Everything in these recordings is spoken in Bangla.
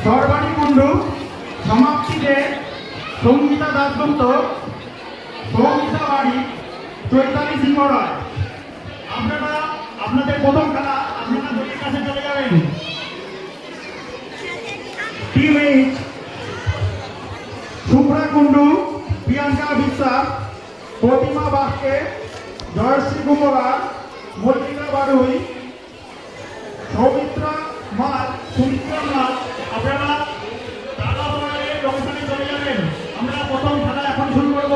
সরবাণী কুণ্ডু সমাপ্তিতে সঙ্গীতা দাসগুপ্ত, সৌমিতা বাড়ি, চৈতালি সিংহ রায়। আপনারা আপনাদের প্রথম খেলা আপনারা দলের কাছে চলে যাবেন। টিম এইচ শুভ্রা কুণ্ডু, প্রিয়াঙ্কা বিশ্বাস, প্রতিমা বাস্কে, জয়শ্রী কুমরা, মল্লিকা বাড়ুই, সৌমিত্রা মাল, সুমিত্রা মাল। আপনারা লোকেশনে চলে যাবেন। আমরা প্রথম খেলা এখন শুরু করব।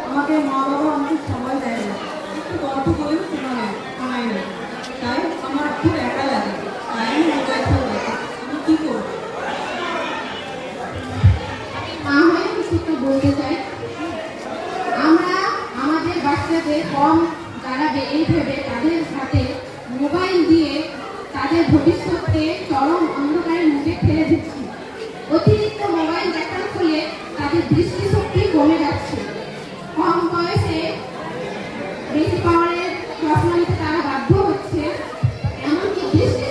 আমাকে মা বাবা আমাকে সময় দেয় না, একটু গল্প করেও শোনায় না, তাই আমার খুব একা লাগে। তাই আমি মোবাইল ফোন দেখি। আমি কি করব? মা হয়ে কিছু তো বলতে চাই। আমরা আমাদের বাচ্চাদের কম দাঁড়াবে এই ভেবে তাদের হাতে মোবাইল দিয়ে তাদের ভবিষ্যৎকে চরম অন্ধকারের মুখে ফেলে দিচ্ছি। অতিরিক্ত মোবাইল দেখার ফলে তাদের দৃষ্টিশক্তি কমে যাচ্ছে। কম বয়সে বেশি পাওয়ারের চশমা নিতে তারা বাধ্য হচ্ছে, এমনকি দৃষ্টি